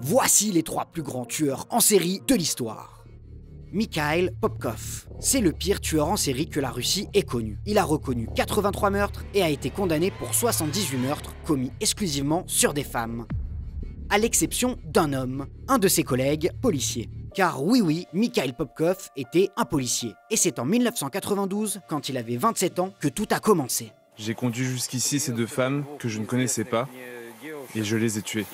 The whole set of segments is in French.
Voici les 3 plus grands tueurs en série de l'histoire. Mikhail Popkov, c'est le pire tueur en série que la Russie ait connu. Il a reconnu 83 meurtres et a été condamné pour 78 meurtres commis exclusivement sur des femmes. À l'exception d'un homme, un de ses collègues, policier. Car oui, Mikhail Popkov était un policier. Et c'est en 1992, quand il avait 27 ans, que tout a commencé. J'ai conduit jusqu'ici ces 2 femmes que je ne connaissais pas et je les ai tuées.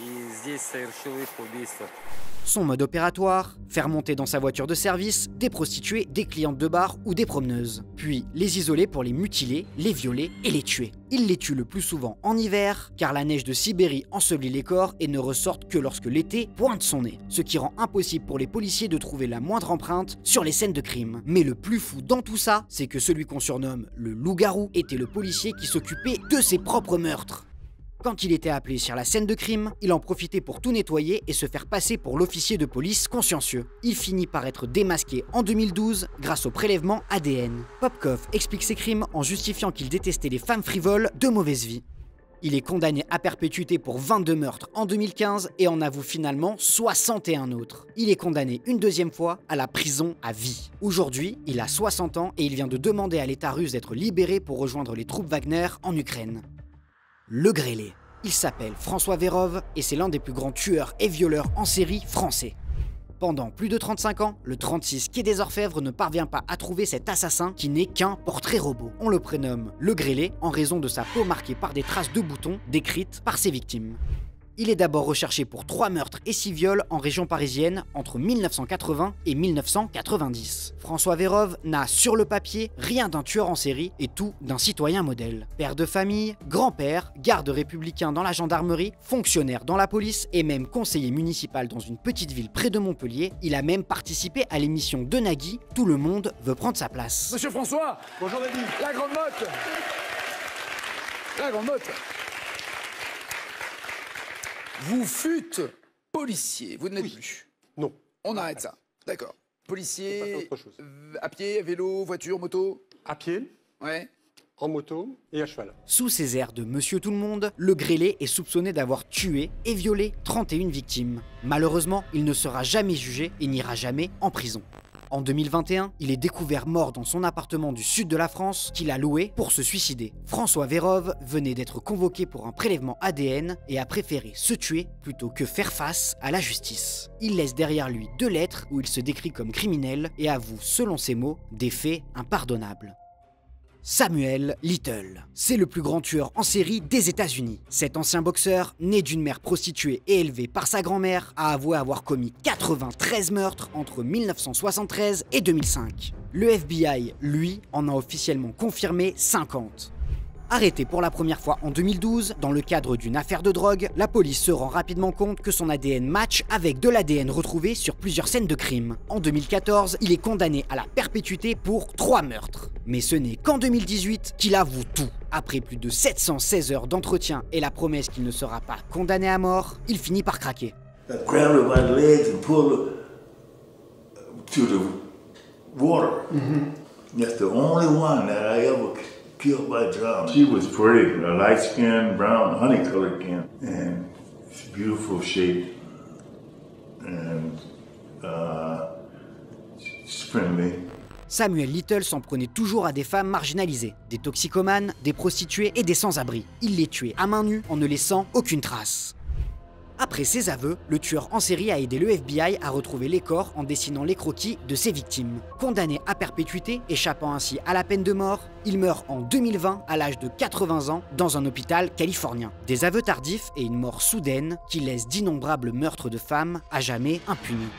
Son mode opératoire, faire monter dans sa voiture de service des prostituées, des clientes de bar ou des promeneuses. Puis les isoler pour les mutiler, les violer et les tuer. Il les tue le plus souvent en hiver, car la neige de Sibérie ensevelit les corps et ne ressortent que lorsque l'été pointe son nez. Ce qui rend impossible pour les policiers de trouver la moindre empreinte sur les scènes de crime. Mais le plus fou dans tout ça, c'est que celui qu'on surnomme le loup-garou était le policier qui s'occupait de ses propres meurtres. Quand il était appelé sur la scène de crime, il en profitait pour tout nettoyer et se faire passer pour l'officier de police consciencieux. Il finit par être démasqué en 2012 grâce au prélèvement ADN. Popkov explique ses crimes en justifiant qu'il détestait les femmes frivoles de mauvaise vie. Il est condamné à perpétuité pour 22 meurtres en 2015 et en avoue finalement 61 autres. Il est condamné une 2e fois à la prison à vie. Aujourd'hui, il a 60 ans et il vient de demander à l'État russe d'être libéré pour rejoindre les troupes Wagner en Ukraine. Le grêlé. Il s'appelle François Vérove et c'est l'un des plus grands tueurs et violeurs en série français. Pendant plus de 35 ans, le 36 quai des Orfèvres ne parvient pas à trouver cet assassin qui n'est qu'un portrait robot. On le prénomme le grêlé en raison de sa peau marquée par des traces de boutons décrites par ses victimes. Il est d'abord recherché pour 3 meurtres et 6 viols en région parisienne entre 1980 et 1990. François Vérove n'a sur le papier rien d'un tueur en série et tout d'un citoyen modèle. Père de famille, grand-père, garde républicain dans la gendarmerie, fonctionnaire dans la police et même conseiller municipal dans une petite ville près de Montpellier, il a même participé à l'émission de Nagui « Tout le monde veut prendre sa place ». Monsieur François. Bonjour Nagui. La grande motte. La grande motte. Vous fûtes policier, vous ne l'êtes plus. Non. On arrête ça. D'accord. Policier, autre chose. à pied, à vélo, voiture, moto. À pied, Ouais. en moto et à cheval. Sous ses airs de Monsieur Tout-le-Monde, le grêlé est soupçonné d'avoir tué et violé 31 victimes. Malheureusement, il ne sera jamais jugé et n'ira jamais en prison. En 2021, il est découvert mort dans son appartement du sud de la France qu'il a loué pour se suicider. François Vérove venait d'être convoqué pour un prélèvement ADN et a préféré se tuer plutôt que faire face à la justice. Il laisse derrière lui 2 lettres où il se décrit comme criminel et avoue, selon ses mots, des faits impardonnables. Samuel Little. C'est le plus grand tueur en série des États-Unis. Cet ancien boxeur, né d'une mère prostituée et élevé par sa grand-mère, a avoué avoir commis 93 meurtres entre 1973 et 2005. Le FBI, lui, en a officiellement confirmé 50. Arrêté pour la première fois en 2012, dans le cadre d'une affaire de drogue, la police se rend rapidement compte que son ADN match avec de l'ADN retrouvé sur plusieurs scènes de crime. En 2014, il est condamné à la perpétuité pour 3 meurtres. Mais ce n'est qu'en 2018 qu'il avoue tout. Après plus de 716 heures d'entretien et la promesse qu'il ne sera pas condamné à mort, il finit par craquer. I grabbed her by the legs and pulled her to the water. That's the only one that I ever killed by drowning. She was pretty, a light-skinned, brown, honey-colored skin, and beautiful shape, and she's friendly. Samuel Little s'en prenait toujours à des femmes marginalisées, des toxicomanes, des prostituées et des sans-abri. Il les tuait à main nue en ne laissant aucune trace. Après ses aveux, le tueur en série a aidé le FBI à retrouver les corps en dessinant les croquis de ses victimes. Condamné à perpétuité, échappant ainsi à la peine de mort, il meurt en 2020 à l'âge de 80 ans dans un hôpital californien. Des aveux tardifs et une mort soudaine qui laissent d'innombrables meurtres de femmes à jamais impunis.